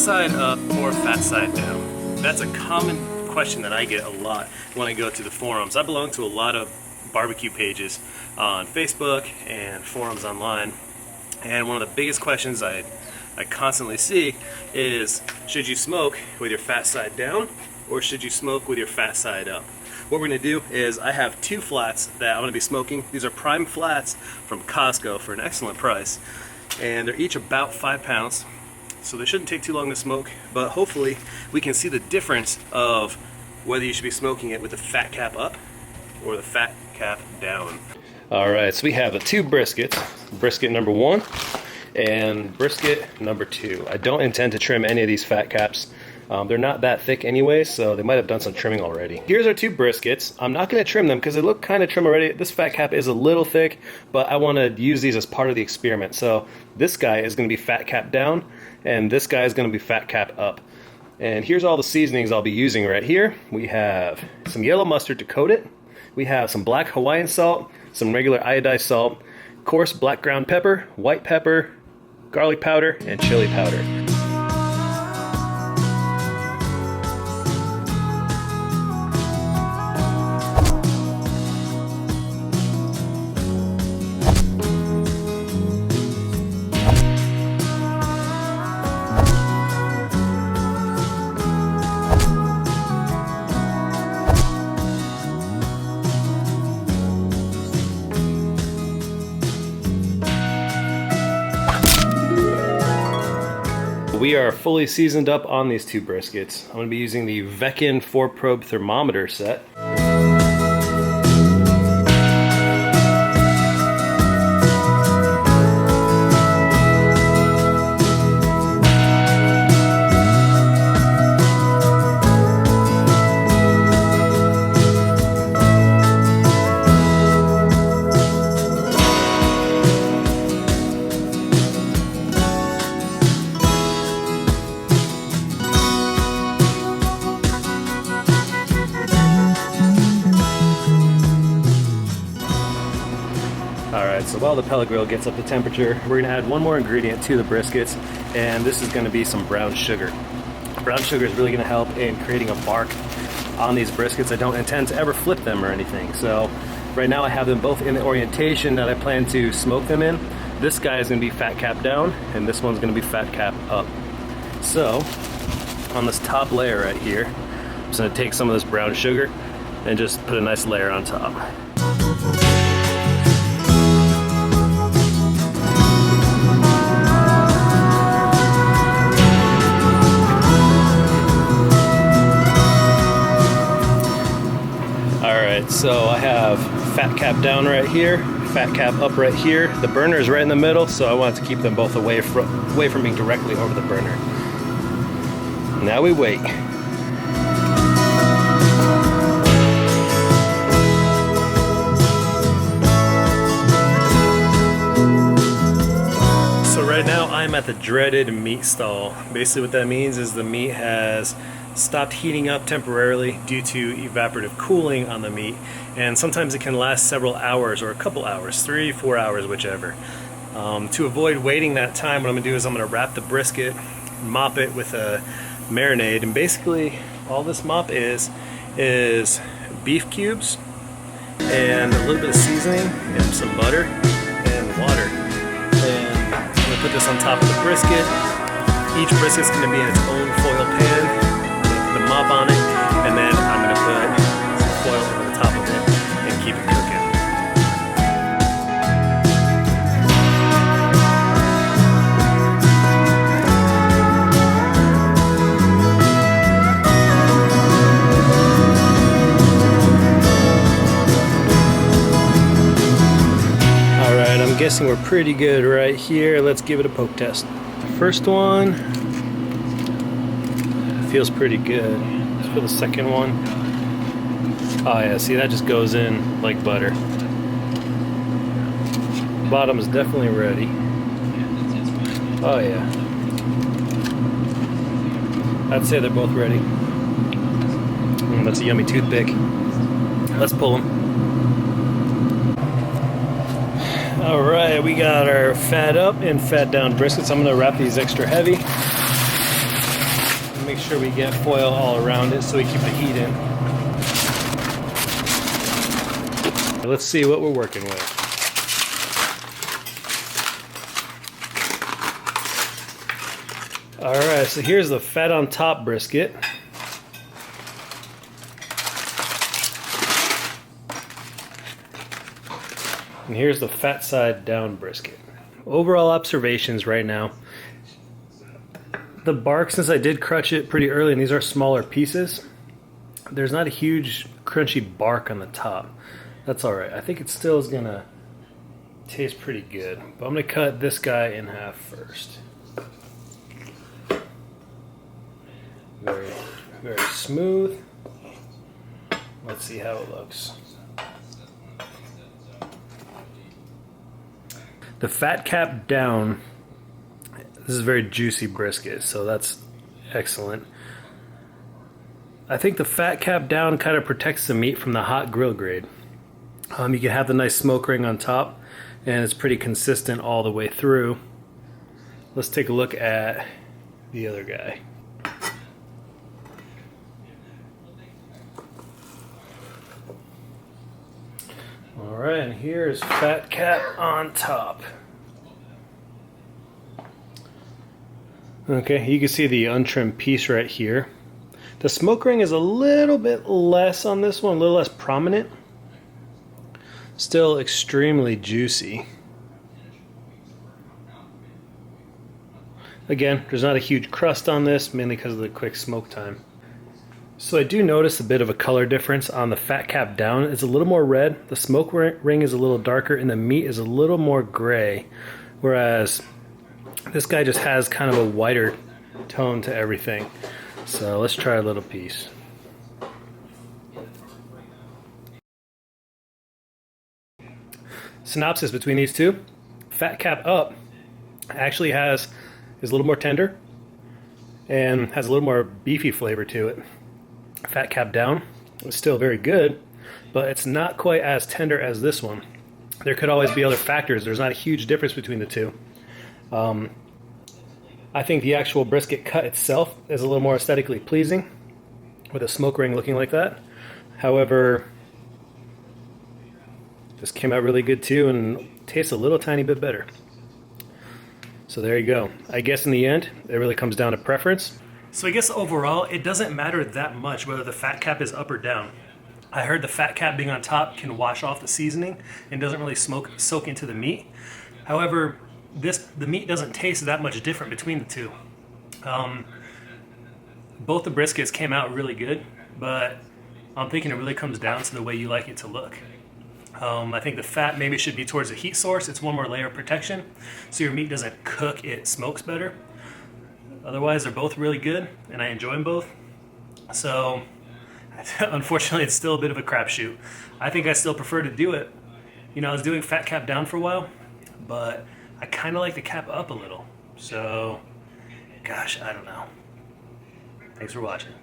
side up or fat side down? That's a common question that I get a lot when I go to the forums. I belong to a lot of barbecue pages on Facebook and forums online, and one of the biggest questions I constantly see is, should you smoke with your fat side down or should you smoke with your fat side up? What we're going to do is, I have two flats that I'm going to be smoking. These are prime flats from Costco for an excellent price, and they're each about 5 pounds, so they shouldn't take too long to smoke, but hopefully we can see the difference of whether you should be smoking it with the fat cap up or the fat cap down. Alright, so we have the two briskets, brisket number 1 and brisket number 2. I don't intend to trim any of these fat caps. They're not that thick anyway, so they might have done some trimming already. Here's our two briskets. I'm not going to trim them because they look kind of trim already. This fat cap is a little thick, but I want to use these as part of the experiment. So this guy is going to be fat cap down, and this guy is going to be fat cap up. And here's all the seasonings I'll be using right here. We have some yellow mustard to coat it. We have some black Hawaiian salt, some regular iodized salt, coarse black ground pepper, white pepper, garlic powder, and chili powder. We are fully seasoned up on these two briskets. I'm going to be using the Vekin 4-probe thermometer set. Alright, so while the pellet grill gets up to temperature, we're going to add one more ingredient to the briskets, and this is going to be some brown sugar. Brown sugar is really going to help in creating a bark on these briskets. I don't intend to ever flip them or anything, so right now I have them both in the orientation that I plan to smoke them in. This guy is going to be fat cap down, and this one's going to be fat cap up. So, on this top layer right here, I'm just going to take some of this brown sugar and just put a nice layer on top. So I have fat cap down right here, fat cap up right here. The burner is right in the middle, so I want to keep them both away from being directly over the burner. Now we wait. So right now I'm at the dreaded meat stall. Basically what that means is the meat has stopped heating up temporarily due to evaporative cooling on the meat, and sometimes it can last several hours or a couple hours, 3-4 hours, whichever. To avoid waiting that time, what I'm gonna do is I'm gonna wrap the brisket, mop it with a marinade, and basically all this mop is beef cubes and a little bit of seasoning and some butter and water. And I'm gonna put this on top of the brisket. Each brisket's gonna be in its own foil pan. The mop on it, and then I'm going to put some foil over the top of it and keep it cooking. Alright, I'm guessing we're pretty good right here. Let's give it a poke test. The first one feels pretty good. Let's put the second one. Oh yeah, see, that just goes in like butter. Bottom is definitely ready. Oh yeah. I'd say they're both ready. That's a yummy toothpick. Let's pull them. Alright, we got our fat up and fat down briskets. I'm going to wrap these extra heavy. Make sure we get foil all around it so we keep the heat in. Let's see what we're working with. Alright, so here's the fat on top brisket. And here's the fat side down brisket. Overall observations right now. The bark, since I did crunch it pretty early, and these are smaller pieces, there's not a huge crunchy bark on the top. That's alright. I think it still is going to taste pretty good. But I'm going to cut this guy in half first. Very, very smooth. Let's see how it looks. The fat cap down, this is very juicy brisket, so that's excellent. I think the fat cap down kind of protects the meat from the hot grill grade. You can have the nice smoke ring on top, and it's pretty consistent all the way through. Let's take a look at the other guy. Alright, and here's fat cap on top. Okay, you can see the untrimmed piece right here. The smoke ring is a little bit less on this one, a little less prominent. Still extremely juicy. Again, there's not a huge crust on this, mainly because of the quick smoke time. So I do notice a bit of a color difference on the fat cap down. It's a little more red, the smoke ring is a little darker, and the meat is a little more gray. Whereas this guy just has kind of a whiter tone to everything. So let's try a little piece. Synopsis between these two: fat cap up actually is a little more tender and has a little more beefy flavor to it. Fat cap down is still very good, but it's not quite as tender as this one. There could always be other factors. There's not a huge difference between the two. I think the actual brisket cut itself is a little more aesthetically pleasing with a smoke ring looking like that. However, this came out really good too and tastes a little tiny bit better. So there you go. I guess in the end, it really comes down to preference. So I guess overall, it doesn't matter that much whether the fat cap is up or down. I heard the fat cap being on top can wash off the seasoning and doesn't really soak into the meat. However, the meat doesn't taste that much different between the two. Both the briskets came out really good, but I'm thinking it really comes down to the way you like it to look. I think the fat maybe should be towards the heat source. It's one more layer of protection, so your meat doesn't cook, it smokes better. Otherwise, they're both really good, and I enjoy them both. So, unfortunately, it's still a bit of a crapshoot. I think I still prefer to do it. You know, I was doing fat cap down for a while, but I kind of like the cap up a little. So, gosh, I don't know. Thanks for watching.